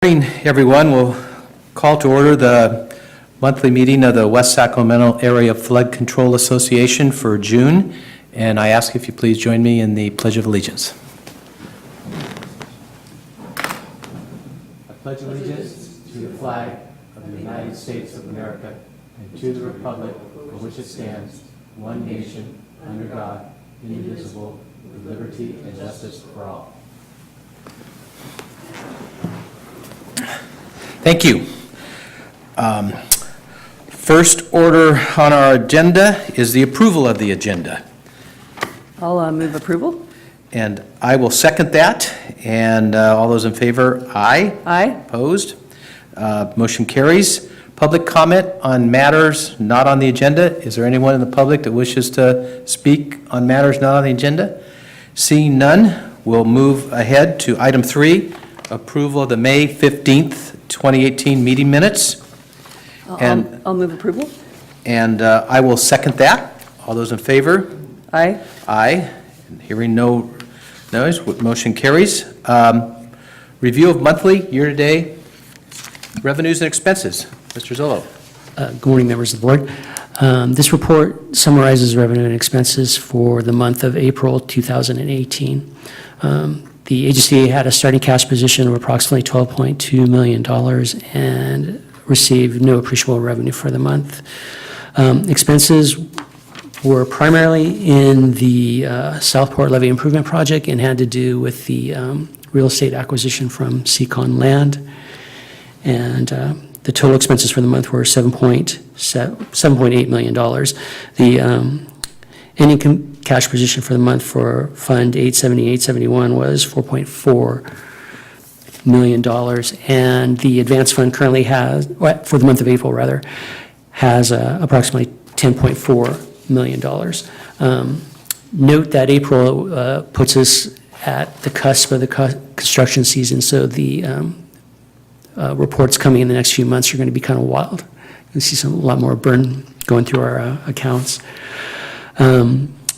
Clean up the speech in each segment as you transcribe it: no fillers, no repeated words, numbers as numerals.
Morning, everyone. We'll call to order the monthly meeting of the West Sacramento Area Flood Control Association for June, and I ask if you please join me in the Pledge of Allegiance. I pledge allegiance to the flag of the United States of America and to the republic for which it stands, one nation, under God, indivisible, with liberty and justice for all. Thank you. First order on our agenda is the approval of the agenda. I'll move approval. And I will second that. And all those in favor, aye. Aye. Opposed? Motion carries. Public comment on matters not on the agenda. Is there anyone in the public that wishes to speak on matters not on the agenda? Seeing none, we'll move ahead to item 3, approval of the May 15th, 2018 meeting minutes. I'll move approval. And I will second that. All those in favor? Aye. Aye. And hearing no noise, motion carries. Review of monthly, year-to-date revenues and expenses. Mr. Zillow. Good morning, members of the board. This report summarizes revenue and expenses for the month of April 2018. The agency had a starting cash position of approximately $12.2 million and received no appreciable revenue for the month. Expenses were primarily in the Southport Levee Improvement Project and had to do with the real estate acquisition from Seacon Land. And the total expenses for the month were $7.8 million. The ending cash position for the month for Fund 870-871 was $4.4 million, and the advance fund currently has, for the month of April rather, has approximately $10.4 million. Note that April puts us at the cusp of the construction season, so the reports coming in the next few months are going to be kind of wild. You'll see a lot more burn going through our accounts.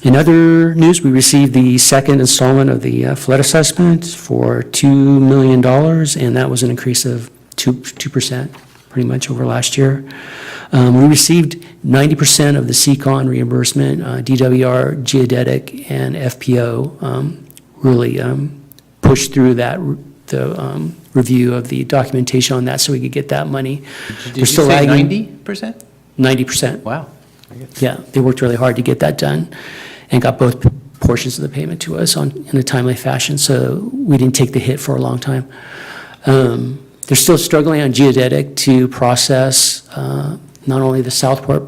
In other news, we received the second installment of the flood assessment for $2 million, and that was an increase of 2% pretty much over last year. We received 90% of the Seacon reimbursement. DWR, Geodetic, and FPO really pushed through that the review of the documentation on that so we could get that money. Did you say 90%? 90%. Wow. Yeah, they worked really hard to get that done and got both portions of the payment to us in a timely fashion, so we didn't take the hit for a long time. They're still struggling on Geodetic to process not only the Southport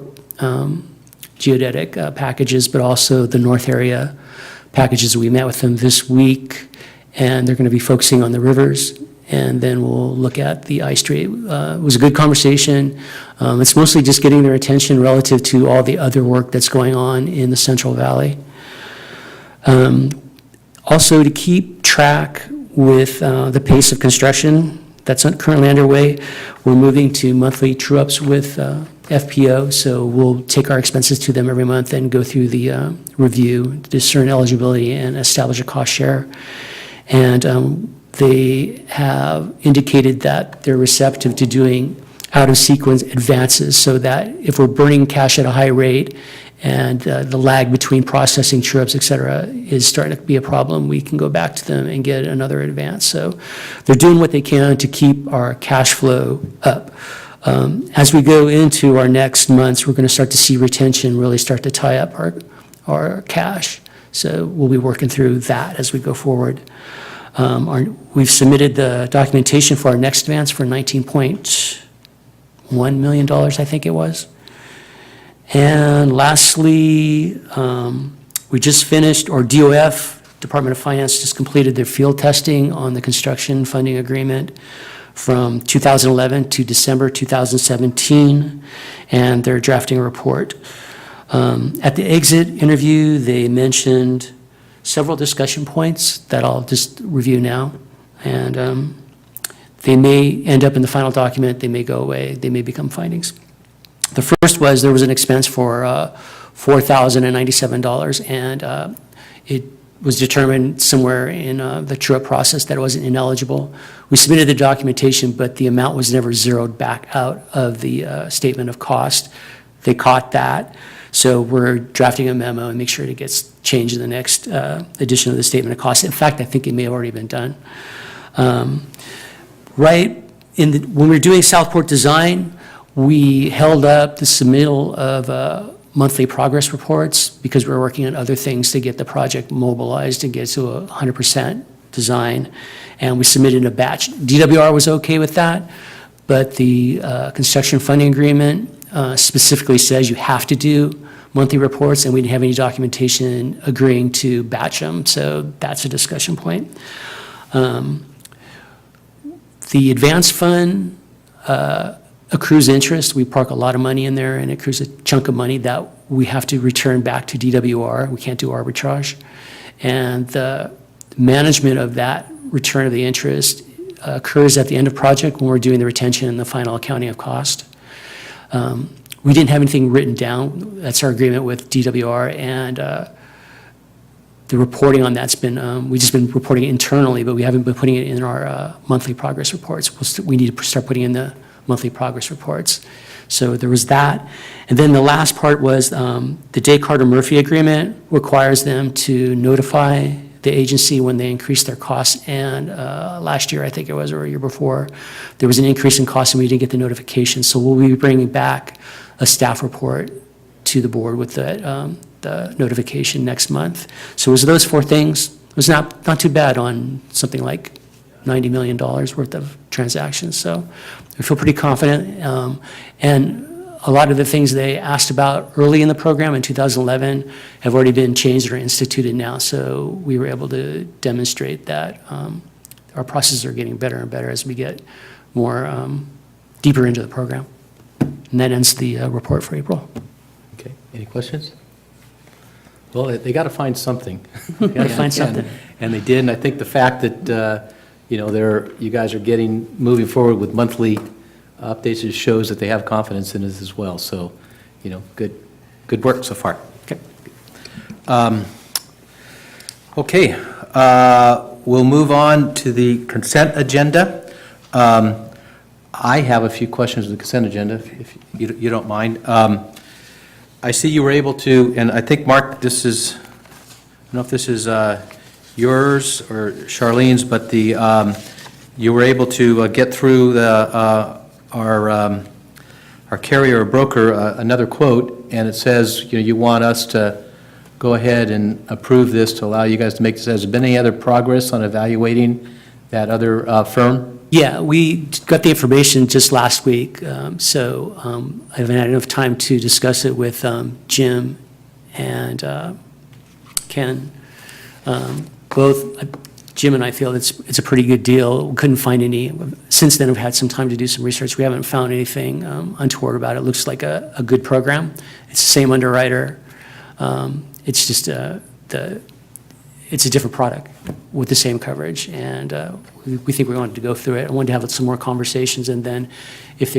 Geodetic packages, but also the North area packages. We met with them this week, and they're going to be focusing on the rivers, and then we'll look at the ice street. It was a good conversation. It's mostly just getting their attention relative to all the other work that's going on in the Central Valley. Also, to keep track with the pace of construction that's currently underway, we're moving to monthly true-ups with FPO, so we'll take our expenses to them every month and go through the review, discern eligibility, and establish a cost share. And they have indicated that they're receptive to doing out-of-sequence advances so that if we're burning cash at a high rate and the lag between processing true-ups, et cetera, is starting to be a problem, we can go back to them and get another advance. So they're doing what they can to keep our cash flow up. As we go into our next months, we're going to start to see retention really start to tie up our cash. So we'll be working through that as we go forward. We've submitted the documentation for our next advance for $19.1 million, I think it was. And lastly, we just finished, or DOF, Department of Finance, just completed their field testing on the construction funding agreement from 2011 to December 2017, and they're drafting a report. At the exit interview, they mentioned several discussion points that I'll just review now, and they may end up in the final document, they may go away, they may become findings. The first was there was an expense for $4,097, and it was determined somewhere in the true-up process that it wasn't ineligible. We submitted the documentation, but the amount was never zeroed back out of the statement of cost. They caught that, so we're drafting a memo and make sure it gets changed in the next edition of the statement of cost. In fact, I think it may have already been done. When we were doing Southport design, we held up the submittal of monthly progress reports because we were working on other things to get the project mobilized and get to 100% design. And we submitted a batch. DWR was okay with that, but the construction funding agreement specifically says you have to do monthly reports, and we didn't have any documentation agreeing to batch them, so that's a discussion point. The advance fund accrues interest. We park a lot of money in there, and it accrues a chunk of money that we have to return back to DWR. We can't do arbitrage. And the management of that return of the interest occurs at the end of project when we're doing the retention and the final accounting of cost. We didn't have anything written down. That's our agreement with DWR, and the reporting on that's been, we've just been reporting it internally, but we haven't been putting it in our monthly progress reports. We need to start putting in the monthly progress reports. So there was that. And then the last part was the Day Carter-Murphy agreement requires them to notify the agency when they increase their costs. And last year, I think it was, or a year before, there was an increase in cost and we didn't get the notification. So we'll be bringing back a staff report to the board with the notification next month. So it was those four things. It was not too bad on something like $90 million worth of transactions. So we feel pretty confident. And a lot of the things they asked about early in the program in 2011 have already been changed or instituted now. So we were able to demonstrate that our processes are getting better and better as we get more deeper into the program. And that ends the report for April. Okay, any questions? Well, they got to find something. Got to find something. And they did, and I think the fact that, you guys are moving forward with monthly updates, it shows that they have confidence in us as well. So, good work so far. Okay. Okay, we'll move on to the consent agenda. I have a few questions on the consent agenda, if you don't mind. I see you were able to, and I think, Mark, this is, I don't know if this is yours or Charlene's, but you were able to get through our carrier or broker another quote, and it says, you want us to go ahead and approve this to allow you guys to make this. Has there been any other progress on evaluating that other firm? Yeah, we got the information just last week, so I haven't had enough time to discuss it with Jim and Ken. Both Jim and I feel it's a pretty good deal. We couldn't find any. Since then, we've had some time to do some research. We haven't found anything untoward about it. It looks like a good program. It's the same underwriter. It's just it's a different product with the same coverage, and we think we wanted to go through it. I wanted to have some more conversations, and then if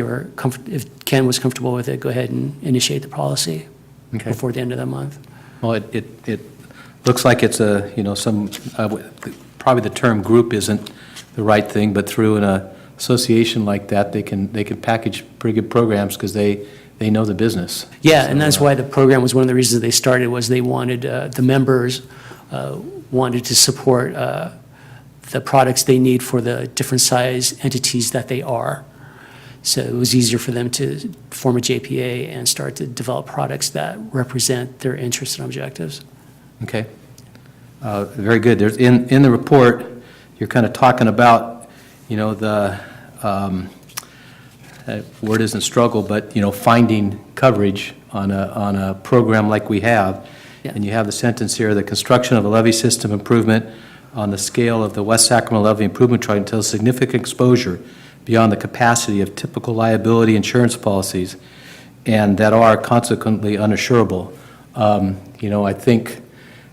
Ken was comfortable with it, go ahead and initiate the policy before the end of the month. Well, it looks like it's probably the term group isn't the right thing, but through an association like that, they can package pretty good programs because they know the business. Yeah, and that's why the program was one of the reasons they started, was they wanted, the members wanted to support the products they need for the different size entities that they are. So it was easier for them to form a JPA and start to develop products that represent their interests and objectives. Okay. Very good. There's in the report, you're kind of talking about, the word isn't struggle, but, finding coverage on a program like we have. Yeah. And you have the sentence here, the construction of a levee system improvement on the scale of the West Sacramento Levee Improvement Project entails significant exposure beyond the capacity of typical liability insurance policies and that are consequently unassurable. I think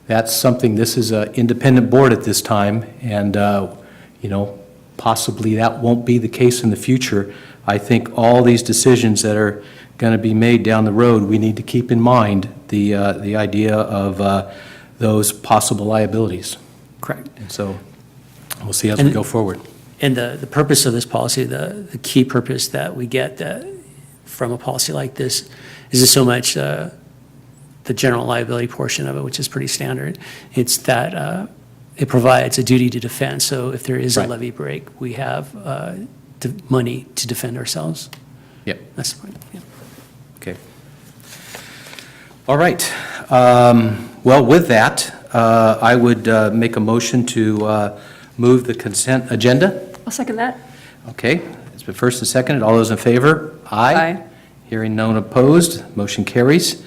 that's something, this is an independent board at this time, and, possibly that won't be the case in the future. I think all these decisions that are going to be made down the road, we need to keep in mind the idea of those possible liabilities. Correct. And so we'll see as we go forward. And the purpose of this policy, the key purpose that we get from a policy like this is just so much the general liability portion of it, which is pretty standard. It's that it provides a duty to defend. So if there is a Right. levee break, we have money to defend ourselves. Yep. That's the point. Yeah. Okay. All right. Well, with that, I would make a motion to move the consent agenda. I'll second that. Okay, it's been first and seconded. All those in favor? Aye. Hearing none opposed, motion carries.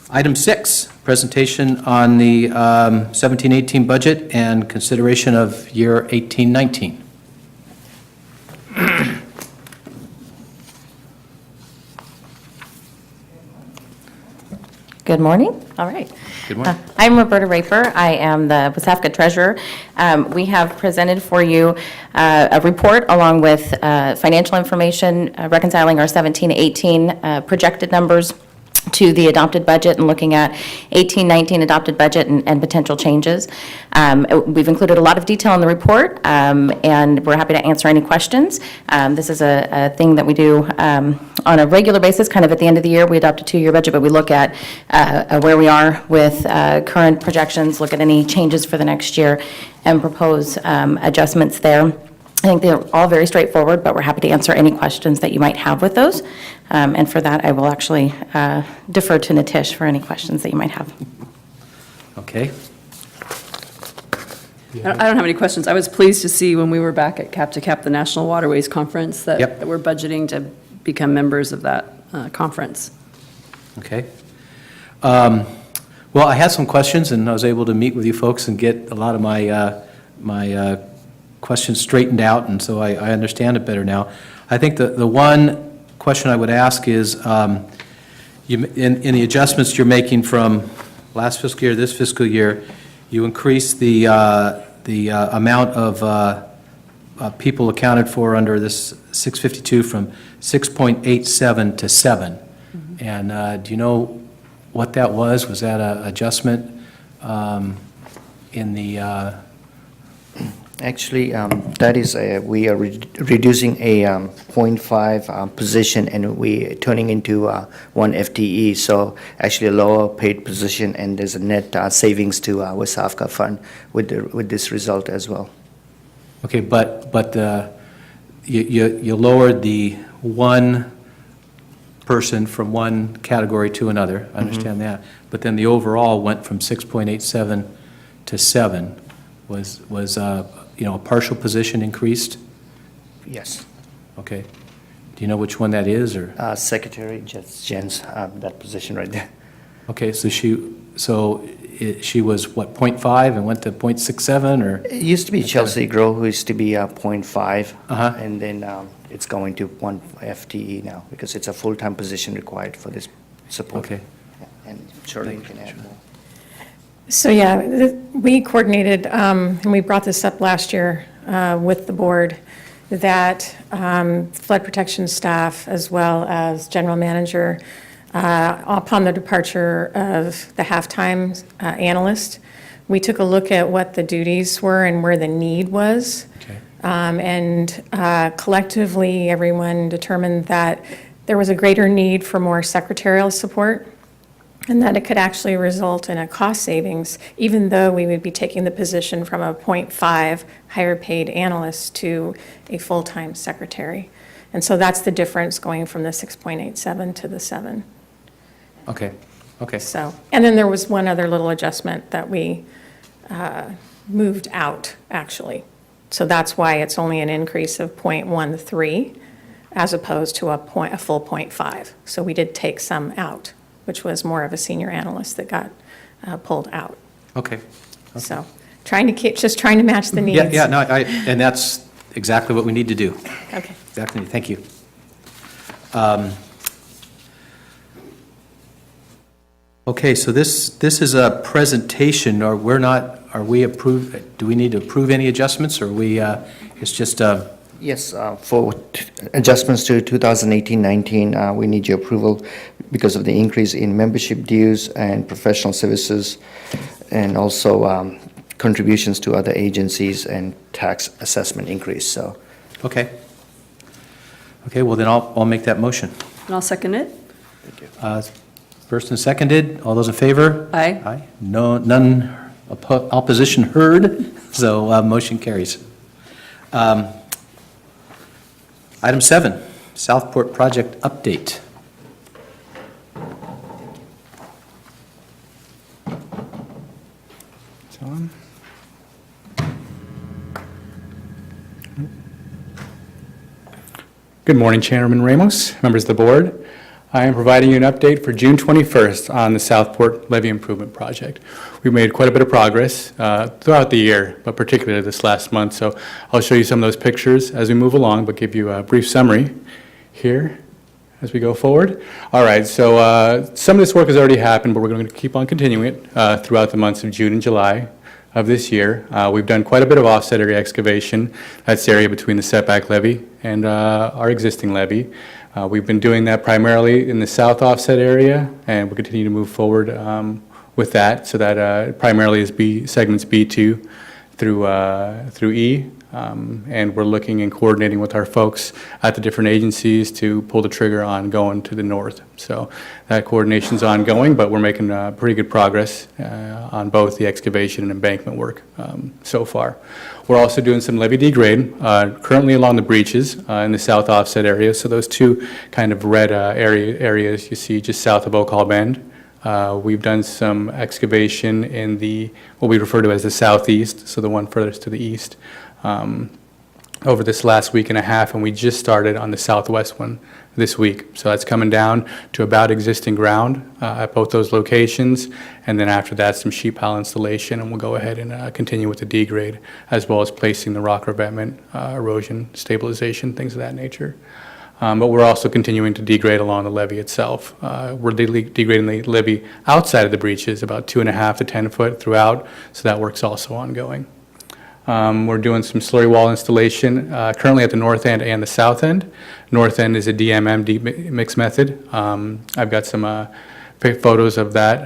Item 6, presentation on the 17-18 budget and consideration of year 18-19. Good morning. All right. Good morning. I'm Roberta Raper. I am the WSAFCA treasurer. We have presented for you a report along with financial information reconciling our 17-18 projected numbers to the adopted budget and looking at 18-19 adopted budget and potential changes. We've included a lot of detail in the report, and we're happy to answer any questions. This is a thing that we do on a regular basis, kind of at the end of the year. We adopt a 2-year budget, but we look at where we are with current projections, look at any changes for the next year, and propose adjustments there. I think they're all very straightforward, but we're happy to answer any questions that you might have with those. And for that, I will actually defer to Nitish for any questions that you might have. Okay. I don't have any questions. I was pleased to see when we were back at Cap to Cap, the National Waterways Conference, that Yep. that we're budgeting to become members of that conference. Okay. Well, I had some questions, and I was able to meet with you folks and get a lot of my questions straightened out, and so I understand it better now. I think the one question I would ask is, in the adjustments you're making from last fiscal year to this fiscal year, you increased the amount of people accounted for under this 652 from 6.87 to 7. And do you know what that was? Was that an adjustment in the... Actually, that is, we are reducing a .5 position, and we turning into 1 FTE. So actually a lower paid position, and there's a net savings to our WSAFCA fund with this result as well. Okay, but you lowered the one person from one category to another. I understand that. But then the overall went from 6.87 to 7. Was a partial position increased? Yes. Okay. Do you know which one that is, or? Secretary Jen's that position right there. Okay, so she was what, 0.5 and went to 0.67, or? It used to be Chelsea Grow, who used to be 0.5, Uh-huh. and then it's going to 1 FTE now because it's a full-time position required for this support. Okay. Yeah, and Charlene can add more. So, yeah, we coordinated, and we brought this up last year with the board, that flood protection staff, as well as general manager, upon the departure of the halftime analyst, we took a look at what the duties were and where the need was. Okay. And collectively, everyone determined that there was a greater need for more secretarial support, and that it could actually result in a cost savings, even though we would be taking the position from a .5 higher paid analyst to a full-time secretary. And so that's the difference going from the 6.87 to the 7. Okay, okay. So, and then there was one other little adjustment that we moved out, actually. So that's why it's only an increase of .13 as opposed to a full .5. So we did take some out, which was more of a senior analyst that got pulled out. Okay. So just trying to match the needs. Yeah, no, and that's exactly what we need to do. Okay. Exactly, thank you. Okay, so this is a presentation, or are we approved, do we need to approve any adjustments, or it's just Yes, for adjustments to 2018-19, we need your approval. because of the increase in membership dues and professional services, and also contributions to other agencies and tax assessment increase, so. Okay. Okay, well then I'll make that motion. And I'll second it. First and seconded, all those in favor? Aye. Aye. No, none opposition heard, so motion carries. Item 7, Southport project update. Good morning, Chairman Ramos, members of the board. I am providing you an update for June 21st on the Southport Levee Improvement Project. We've made quite a bit of progress throughout the year, but particularly this last month. So I'll show you some of those pictures as we move along, but give you a brief summary here as we go forward. All right, so some of this work has already happened, but we're going to keep on continuing it throughout the months of June and July of this year. We've done quite a bit of offset area excavation. That's the area between the setback levee and our existing levee. We've been doing that primarily in the south offset area, and we'll continue to move forward with that. So that primarily is segments B2 through E. And we're looking and coordinating with our folks at the different agencies to pull the trigger on going to the north. So that coordination's ongoing, but we're making pretty good progress on both the excavation and embankment work so far. We're also doing some levee degrade currently along the breaches in the south offset area. So those two kind of red areas you see just south of Oak Hall Bend. We've done some excavation in what we refer to as the southeast, so the one furthest to the east, over this last week and a half, and we just started on the southwest one this week. So that's coming down to about existing ground at both those locations, and then after that some sheet pile installation, and we'll go ahead and continue with the degrade, as well as placing the rock revetment, erosion, stabilization, things of that nature. But we're also continuing to degrade along the levee itself. We're degrading the levee outside of the breaches, about 2.5 to 10 foot throughout, so that work's also ongoing. We're doing some slurry wall installation currently at the north end and the south end. North end is a DMM deep mix method. I've got some photos of that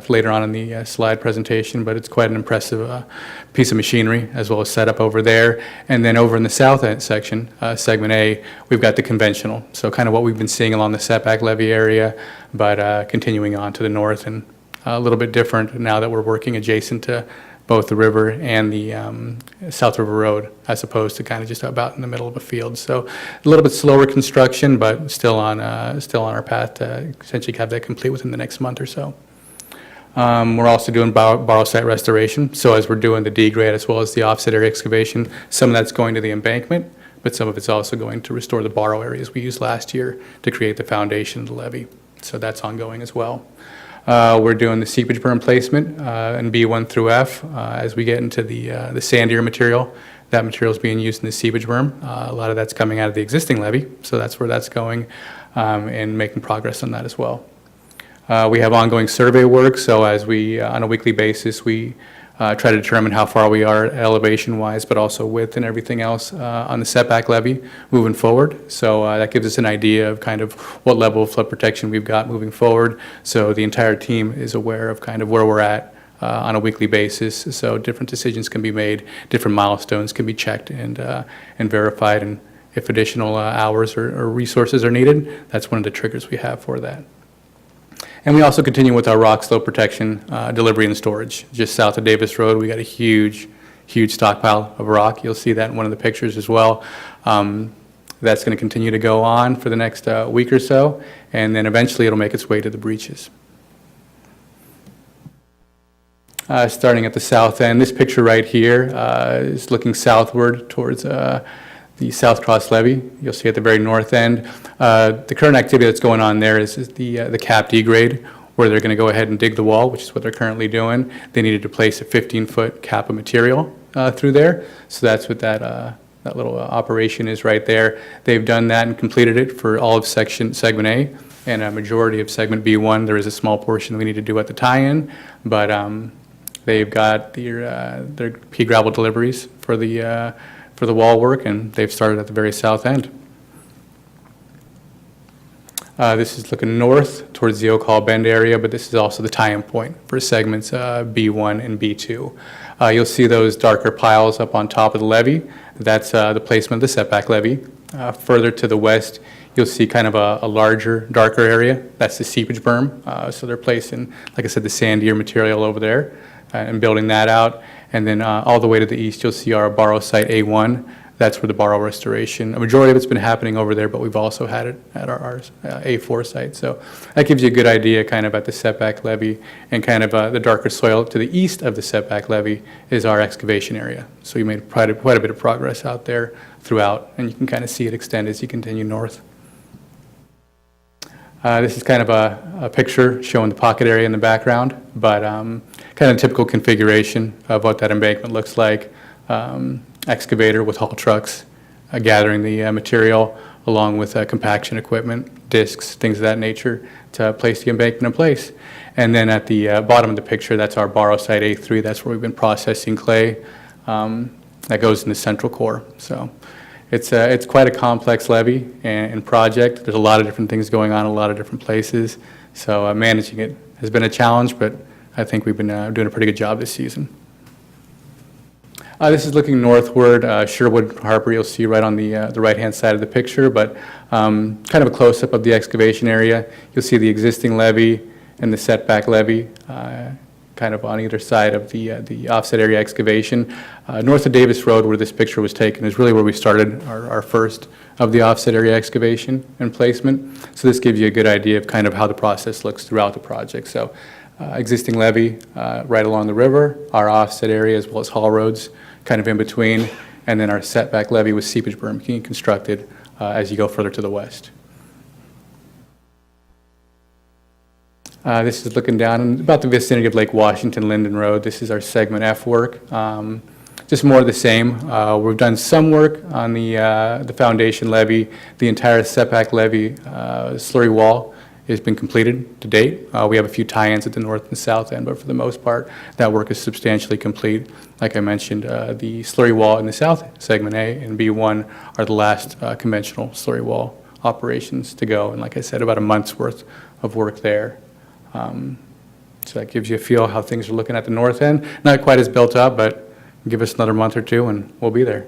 later on in the slide presentation, but it's quite an impressive piece of machinery as well as setup over there. And then over in the south end section, segment A, we've got the conventional. So kind of what we've been seeing along the setback levee area, but continuing on to the north and a little bit different now that we're working adjacent to both the river and the South River Road, as opposed to kind of just about in the middle of a field. So a little bit slower construction, but still on our path to essentially have that complete within the next month or so. We're also doing borrow site restoration. So as we're doing the degrade as well as the offset area excavation, some of that's going to the embankment, but some of it's also going to restore the borrow areas we used last year to create the foundation of the levee. So that's ongoing as well. We're doing the seepage berm placement in B1 through F as we get into the sandier material. That material is being used in the seepage berm. A lot of that's coming out of the existing levee, so that's where that's going, and making progress on that as well. We have ongoing survey work, so as we, on a weekly basis, we try to determine how far we are elevation-wise, but also width and everything else on the setback levee moving forward. So that gives us an idea of kind of what level of flood protection we've got moving forward. So the entire team is aware of kind of where we're at on a weekly basis. So different decisions can be made, different milestones can be checked and verified, and if additional hours or resources are needed, that's one of the triggers we have for that. And we also continue with our rock slope protection, delivery and storage. Just south of Davis Road, we got a huge stockpile of rock. You'll see that in one of the pictures as well. That's going to continue to go on for the next week or so, and then eventually it'll make its way to the breaches. Starting at the south end, this picture right here is looking southward towards the South Cross Levee. You'll see at the very north end. The current activity that's going on there is the cap degrade, where they're going to go ahead and dig the wall, which is what they're currently doing. They needed to place a 15-foot cap of material through there, so that's what that little operation is right there. They've done that and completed it for all of segment A, and a majority of segment B1. There is a small portion that we need to do at the tie-in, but they've got their pea gravel deliveries for the wall work, and they've started at the very south end. This is looking north towards the Oak Hall Bend area, but this is also the tie-in point for segments B1 and B2. You'll see those darker piles up on top of the levee. That's the placement of the setback levee. Further to the west, you'll see kind of a larger, darker area. That's the seepage berm. So they're placing, like I said, the sandier material over there and building that out. And then all the way to the east, you'll see our borrow site A1. That's where the borrow restoration, a majority of it's been happening over there, but we've also had it at our A4 site. So that gives you a good idea kind of at the setback levee, and kind of the darker soil to the east of the setback levee is our excavation area. So you made quite a bit of progress out there throughout, and you can kind of see it extend as you continue north. This is kind of a picture showing the pocket area in the background, but kind of typical configuration of what that embankment looks like. Excavator with haul trucks gathering the material, along with compaction equipment, discs, things of that nature, to place the embankment in place. And then at the bottom of the picture, that's our borrow site A3. That's where we've been processing clay that goes in the central core. So it's quite a complex levee and project. There's a lot of different things going on in a lot of different places. So managing it has been a challenge, but I think we've been doing a pretty good job this season. This is looking northward, Sherwood Harper, you'll see right on the right-hand side of the picture, but kind of a close-up of the excavation area. You'll see the existing levee and the setback levee kind of on either side of the offset area excavation. North of Davis Road, where this picture was taken, is really where we started our first of the offset area excavation and placement. So this gives you a good idea of kind of how the process looks throughout the project. So existing levee right along the river, our offset area as well as haul roads kind of in between, and then our setback levee with seepage berm being constructed as you go further to the west. This is looking down in about the vicinity of Lake Washington, Linden Road. This is our segment F work. Just more of the same. We've done some work on the foundation levee. The entire setback levee slurry wall has been completed to date. We have a few tie-ins at the north and south end, but for the most part, that work is substantially complete. Like I mentioned, the slurry wall in the south segment A and B1 are the last conventional slurry wall operations to go. And like I said, about a month's worth of work there. So that gives you a feel how things are looking at the north end. Not quite as built up, but give us another month or two and we'll be there.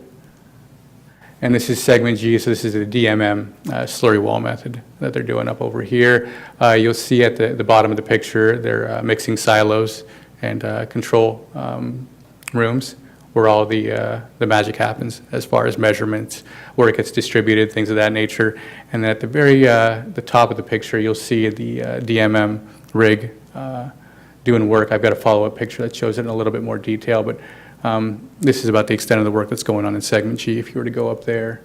And this is segment G, so this is the DMM slurry wall method that they're doing up over here. You'll see at the bottom of the picture, they're mixing silos and control rooms where all the magic happens as far as measurements, where it gets distributed, things of that nature. And then at the very the top of the picture, you'll see the DMM rig doing work. I've got a follow-up picture that shows it in a little bit more detail, but this is about the extent of the work that's going on in segment G if you were to go up there.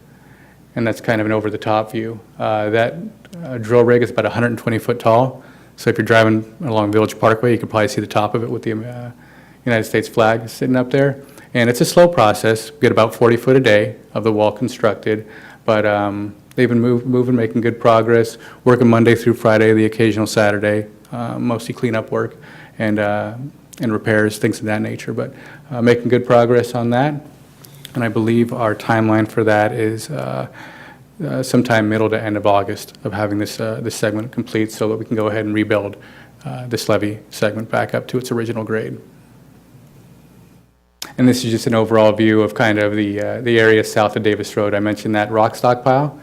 And that's kind of an over-the-top view. That drill rig is about 120 foot tall. So if you're driving along Village Parkway, you can probably see the top of it with the United States flag sitting up there. And it's a slow process. We get about 40 foot a day of the wall constructed. But they've been moving, making good progress, working Monday through Friday, the occasional Saturday, mostly cleanup work and repairs, things of that nature. But making good progress on that. And I believe our timeline for that is sometime middle to end of August of having this segment complete so that we can go ahead and rebuild this levee segment back up to its original grade. And this is just an overall view of kind of the area south of Davis Road. I mentioned that rock stockpile.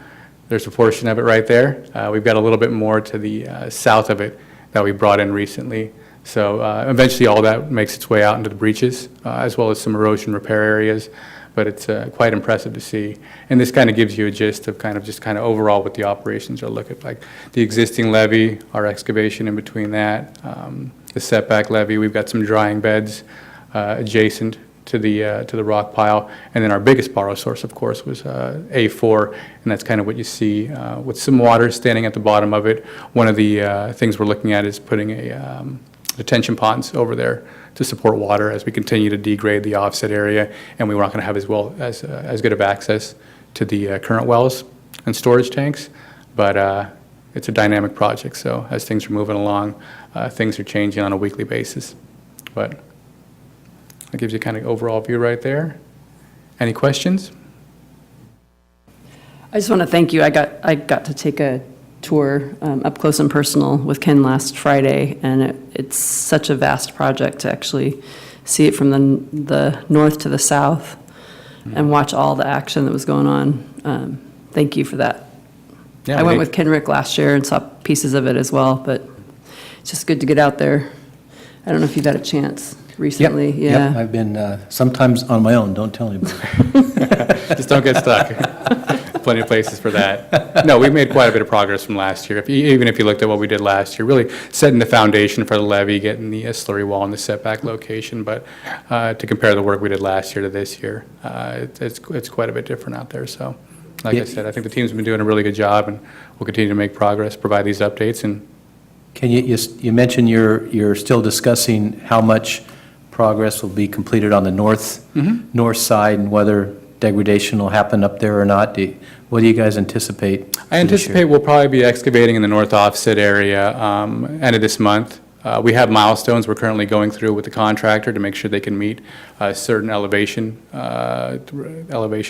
There's a portion of it right there. We've got a little bit more to the south of it that we brought in recently. So eventually all that makes its way out into the breaches, as well as some erosion repair areas. But it's quite impressive to see. And this kind of gives you a gist of kind of overall what the operations are looking like. The existing levee, our excavation in between that, the setback levee, we've got some drying beds adjacent to the rock pile. And then our biggest borrow source, of course, was A4, and that's kind of what you see with some water standing at the bottom of it. One of the things we're looking at is putting a detention ponds over there to support water as we continue to degrade the offset area, and we we're not going to have as good of access to the current wells and storage tanks, but it's a dynamic project, so as things are moving along, things are changing on a weekly basis. But that gives you kind of overall view right there. Any questions? I just want to thank you. I got to take a tour up close and personal with Ken last Friday, and it's such a vast project to actually see it from the north to the south and watch all the action that was going on. Thank you for that. Yeah, I went with Kenrick last year and saw pieces of it as well, but it's just good to get out there. I don't know if you've had a chance recently. Yep, Yeah. I've been sometimes on my own, don't tell anybody. Just don't get stuck. Plenty of places for that. No, we've made quite a bit of progress from last year. Even if you looked at what we did last year, really setting the foundation for the levee, getting the slurry wall in the setback location. But to compare the work we did last year to this year, it's quite a bit different out there. So, like I said, I think the team's been doing a really good job, and we'll continue to make progress, provide these updates. And Can you mentioned you're still discussing how much progress will be completed on the north side and whether degradation will happen up there or not? What do you guys anticipate? I for this year? anticipate we'll probably be excavating in the north offset area end of this month. We have milestones we're currently going through with the contractor to make sure they can meet certain elevation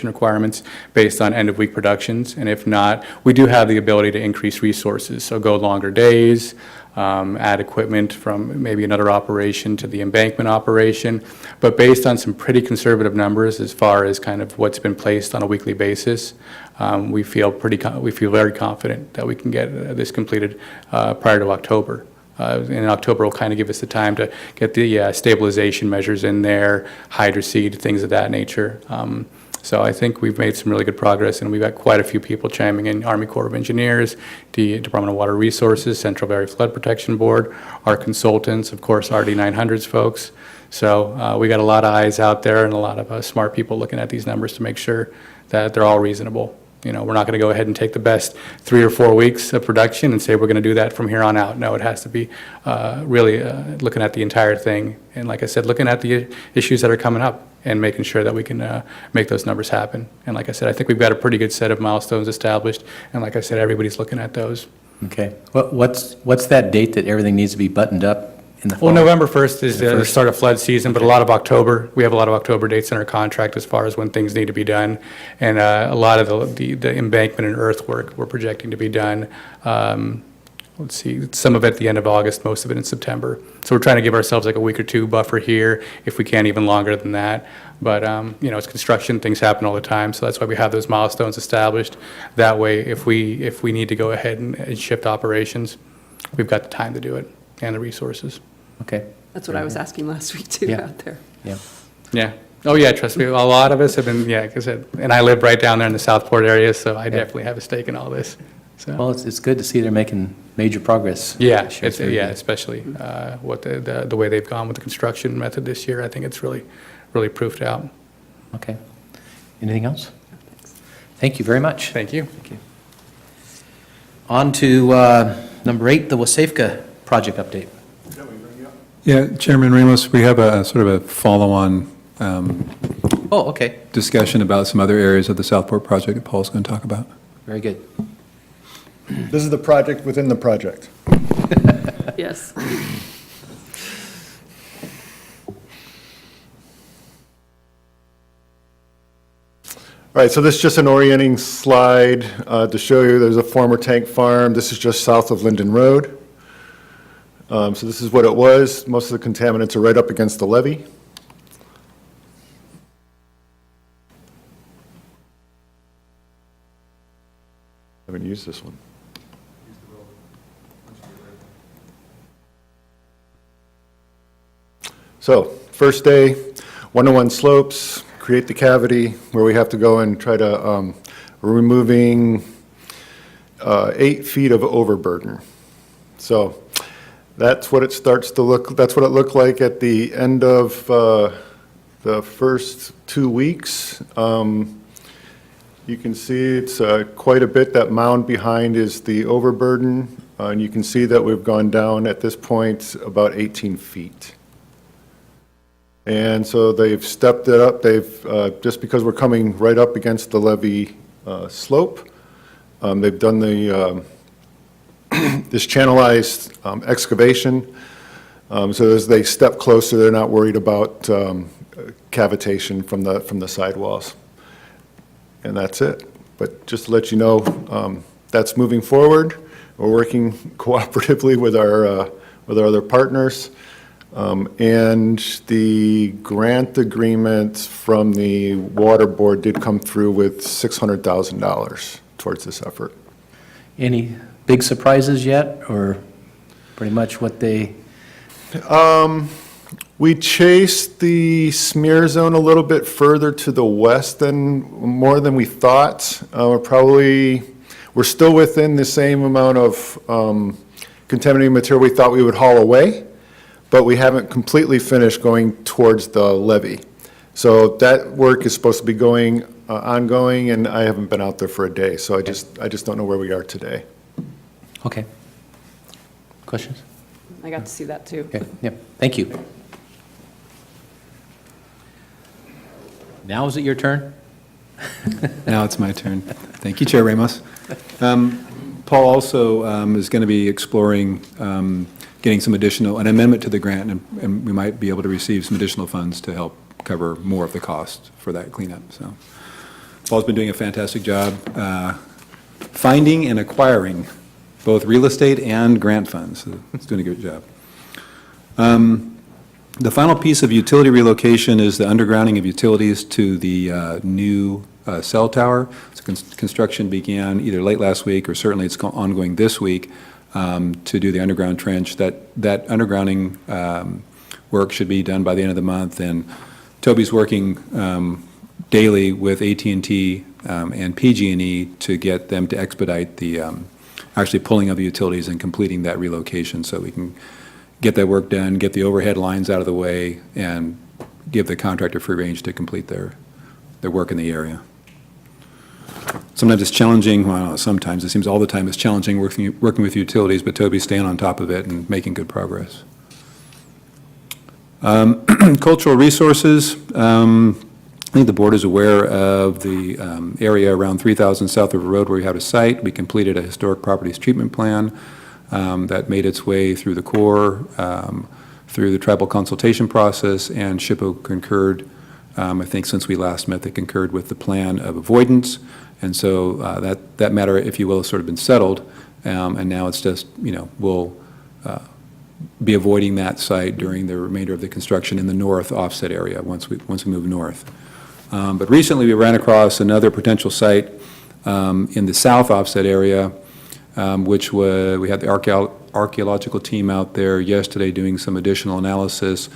requirements based on end-of-week productions. And if not, we do have the ability to increase resources, so go longer days, add equipment from maybe another operation to the embankment operation. But based on some pretty conservative numbers as far as kind of what's been placed on a weekly basis, we feel very confident that we can get this completed prior to October. In October will kind of give us the time to get the stabilization measures in there, hydroseed, things of that nature. So I think we've made some really good progress, and we've got quite a few people chiming in: Army Corps of Engineers, the Department of Water Resources, Central Valley Flood Protection Board, our consultants, of course, RD 900's folks. So we got a lot of eyes out there and a lot of smart people looking at these numbers to make sure that they're all reasonable. You know, we're not going to go ahead and take the best 3 or 4 weeks of production and say we're going to do that from here on out. No, it has to be really looking at the entire thing. And like I said, looking at the issues that are coming up and making sure that we can make those numbers happen. And like I said, I think we've got a pretty good set of milestones established. And like I said, everybody's looking at those. Okay. What's that date that everything needs to be buttoned up in the fall? Well, November 1st is the start of flood season, but a lot of October, we have a lot of October dates in our contract as far as when things need to be done. And a lot of the embankment and earthwork we're projecting to be done. Let's see, some of it at the end of August, most of it in September. So we're trying to give ourselves like a week or two buffer here, if we can, even longer than that. But, you know, it's construction, things happen all the time, so that's why we have those milestones established. That way, if we need to go ahead and shift operations, we've got the time to do it and the resources. Okay. That's what I was asking last week too Yeah. out there. Yeah. Yeah. Oh, yeah, trust me, a lot of us have been, yeah, like I said, and I live right down there in the Southport area, so I definitely have a stake in all this. So. Well, it's good to see they're making major progress. Yeah, this year. it's, yeah, especially what the way they've gone with the construction method this year. I think it's really proofed out. Okay. Anything else? Thank you very much. Thank you. Thank you. On to number 8, the Wasafka project update. Yeah, Chairman Ramos, we have a sort of a follow-on Oh, okay. discussion about some other areas of the Southport project that Paul's going to talk about. Very good. This is the project within the project. Yes. All right, so this is just an orienting slide to show you there's a former tank farm. This is just south of Linden Road. So this is what it was. Most of the contaminants are right up against the levee. I haven't used this one. So, first day, 101 slopes, create the cavity where we have to go and try to, removing 8 feet of overburden. So, that's what it starts to look, that's what it looked like at the end of the first 2 weeks. You can see it's quite a bit. That mound behind is the overburden, and you can see that we've gone down at this point about 18 feet. And so they've stepped it up. They've, just because we're coming right up against the levee slope, they've done the, this channelized excavation. So as they step closer, they're not worried about cavitation from the sidewalls. And that's it. But just to let you know, that's moving forward. We're working cooperatively with our other partners. And the grant agreement from the Water Board did come through with $600,000 towards this effort. Any big surprises yet, or pretty much what they, We chased the smear zone a little bit further to the west more than we thought. We're still within the same amount of contaminated material we thought we would haul away, but we haven't completely finished going towards the levee. So that work is supposed to be ongoing, and I haven't been out there for a day, so I just don't know where we are today. okay. Questions? I got to see that too. Okay, yep, thank you. Now is it your turn? Now it's my turn. Thank you, Chair Ramos. Paul also is going to be exploring getting an amendment to the grant, and we might be able to receive some additional funds to help cover more of the cost for that cleanup. So Paul's been doing a fantastic job finding and acquiring both real estate and grant funds. So he's doing a good job. The final piece of utility relocation is the undergrounding of utilities to the new cell tower. So construction began either late last week, or certainly it's ongoing this week, to do the underground trench. That undergrounding work should be done by the end of the month, and Toby's working daily with AT&T and PG&E to get them to expedite the actually pulling of the utilities and completing that relocation, so we can get that work done, get the overhead lines out of the way, and give the contractor free range to complete their work in the area. Sometimes it's challenging, well, not sometimes, it seems all the time it's challenging working with utilities, but Toby's staying on top of it and making good progress. Cultural resources, I think the board is aware of the area around 3000 South River Road where we have a site. We completed a historic properties treatment plan that made its way through the Corps, through the tribal consultation process, and SHPO concurred. I think since we last met, they concurred with the plan of avoidance, and so that matter, if you will, has sort of been settled, and now it's just, we'll be avoiding that site during the remainder of the construction in the north offset area once we move north. But recently we ran across another potential site in the south offset area, which we had the archaeological team out there yesterday doing some additional analysis.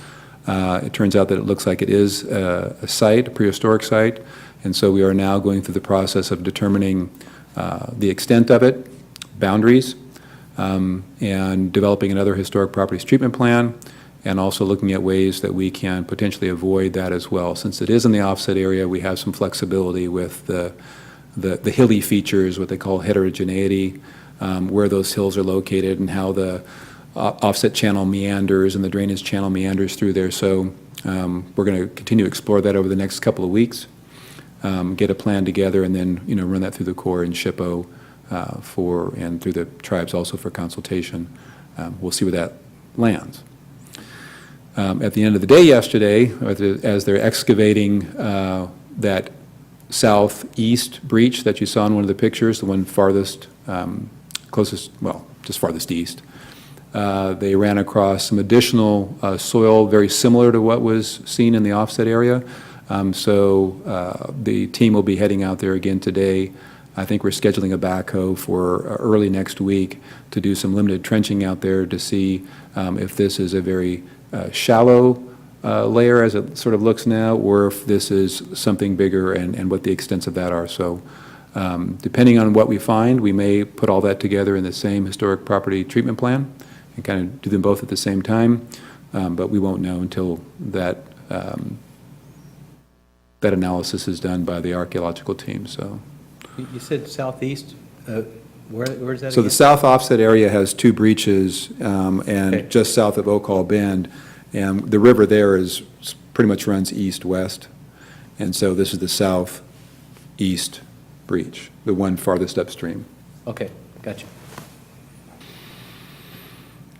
It turns out that it looks like it is a site, a prehistoric site, and so we are now going through the process of determining the extent of it, boundaries, and developing another historic properties treatment plan, and also looking at ways that we can potentially avoid that as well. Since it is in the offset area, we have some flexibility with the hilly features, what they call heterogeneity, where those hills are located and how the offset channel meanders and the drainage channel meanders through there. So we're going to continue to explore that over the next couple of weeks, get a plan together, and then run that through the Corps and SHPO and through the tribes also for consultation. We'll see where that lands. At the end of the day yesterday, as they're excavating that southeast breach that you saw in one of the pictures, the one farthest, closest, well, just farthest east, they ran across some additional soil very similar to what was seen in the offset area. So the team will be heading out there again today. I think we're scheduling a backhoe for early next week to do some limited trenching out there to see if this is a very shallow layer as it sort of looks now, or if this is something bigger and what the extents of that are. So depending on what we find, we may put all that together in the same historic property treatment plan and kind of do them both at the same time, but we won't know until that that analysis is done by the archaeological team. So You said southeast, where's that So the again? south offset area has two breaches, and Okay. just south of Oak Hall Bend, and the river there pretty much runs east-west, and so this is the southeast breach, the one farthest upstream. Okay, gotcha.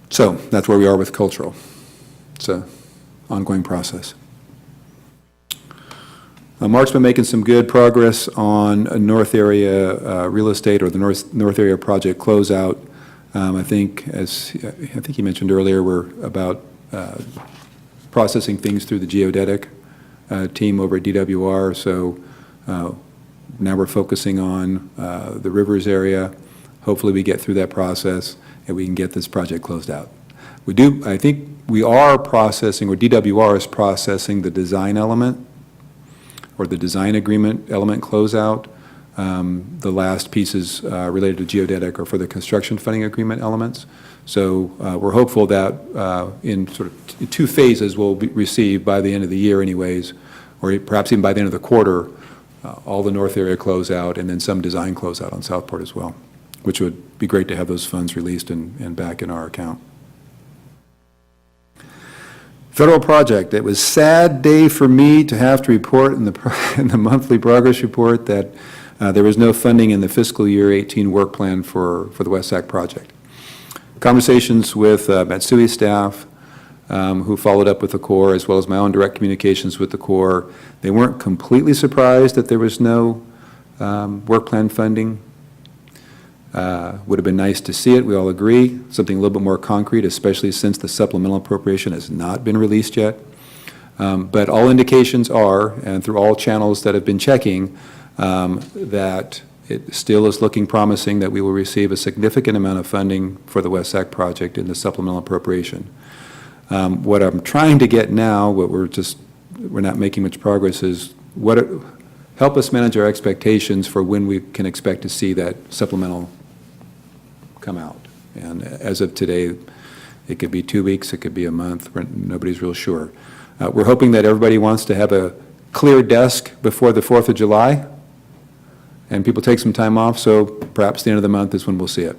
So that's where we are with cultural. It's an ongoing process. Mark's been making some good progress on a north area real estate, or the north area project closeout. I think, you mentioned earlier, we're about processing things through the geodetic team over at DWR, so now we're focusing on the rivers area. Hopefully we get through that process and we can get this project closed out. I think we are processing, or DWR is processing the design element, or the design agreement element closeout. The last pieces related to geodetic are for the construction funding agreement elements. So we're hopeful that in sort of two phases we'll receive by the end of the year anyways, or perhaps even by the end of the quarter, all the north area closeout and then some design closeout on Southport as well, which would be great to have those funds released and back in our account. Federal project. It was a sad day for me to have to report in the monthly progress report that there was no funding in the fiscal year 18 work plan for the West Sac project. Conversations with Matsui staff who followed up with the Corps, as well as my own direct communications with the Corps, they weren't completely surprised that there was no work plan funding. Would have been nice to see it, we all agree, something a little bit more concrete, especially since the supplemental appropriation has not been released yet. But all indications are, and through all channels that have been checking, that it still is looking promising that we will receive a significant amount of funding for the West Sac project in the supplemental appropriation. What I'm trying to get now, we're not making much progress, is help us manage our expectations for when we can expect to see that supplemental come out. And as of today, it could be 2 weeks, it could be a month, nobody's real sure. We're hoping that everybody wants to have a clear desk before the 4th of July, and people take some time off, so perhaps the end of the month is when we'll see it.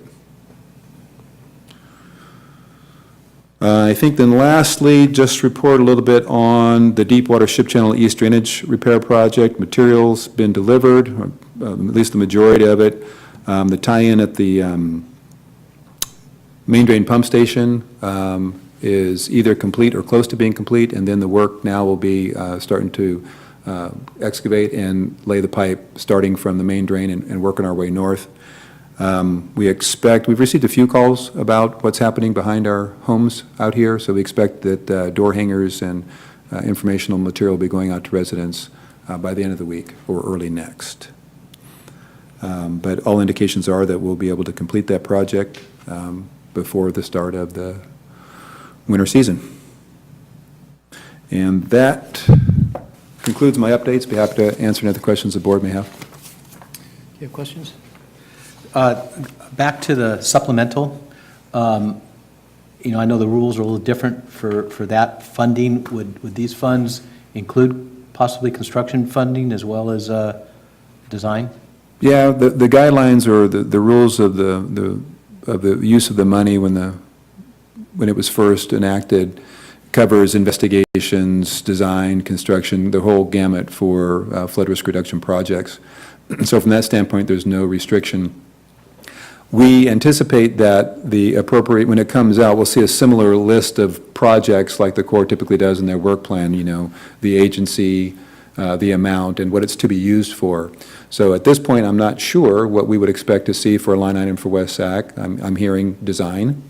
I think then lastly, just report a little bit on the Deepwater Ship Channel East Drainage Repair Project. Materials been delivered, at least the majority of it. The tie-in at the main drain pump station is either complete or close to being complete, and then the work now will be starting to excavate and lay the pipe, starting from the main drain and working our way north. We've received a few calls about what's happening behind our homes out here, so we expect that door hangers and informational material will be going out to residents by the end of the week or early next. But all indications are that we'll be able to complete that project before the start of the winter season. And that concludes my updates. Be happy to answer any other questions the board may have. You have questions? Back to the supplemental, I know the rules are a little different for that funding. Would these funds include possibly construction funding as well as design? Yeah, the guidelines or the rules of the use of the money when it was first enacted covers investigations, design, construction, the whole gamut for flood risk reduction projects. So from that standpoint, there's no restriction. We anticipate that when it comes out, we'll see a similar list of projects like the Corps typically does in their work plan, the agency, the amount, and what it's to be used for. So at this point, I'm not sure what we would expect to see for a line item for West Sac. I'm hearing design.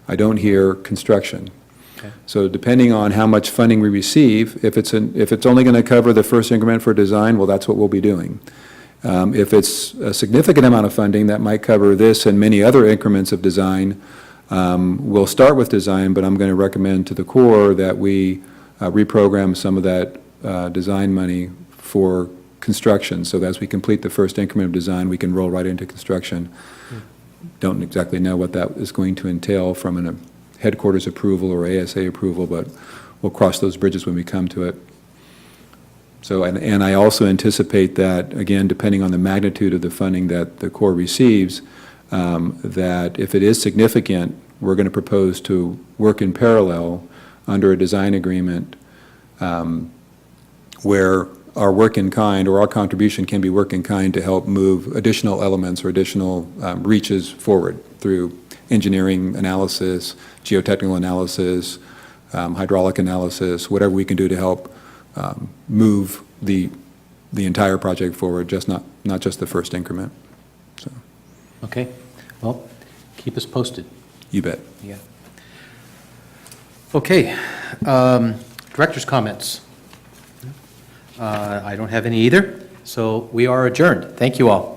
I don't hear construction. Okay. So depending on how much funding we receive, if it's only going to cover the first increment for design, well, that's what we'll be doing. If it's a significant amount of funding that might cover this and many other increments of design, we'll start with design, but I'm going to recommend to the Corps that we reprogram some of that design money for construction, so that as we complete the first increment of design, we can roll right into construction. Don't exactly know what that is going to entail from a headquarters approval or ASA approval, but we'll cross those bridges when we come to it. So, and I also anticipate that, again, depending on the magnitude of the funding that the Corps receives, that if it is significant, we're going to propose to work in parallel under a design agreement where our work in kind or our contribution can be work in kind to help move additional elements or additional reaches forward through engineering analysis, geotechnical analysis, hydraulic analysis, whatever we can do to help move the entire project forward, not just the first increment. So. Okay. Well, keep us posted. You bet. Yeah. Okay, director's comments. I don't have any either, so we are adjourned. Thank you all.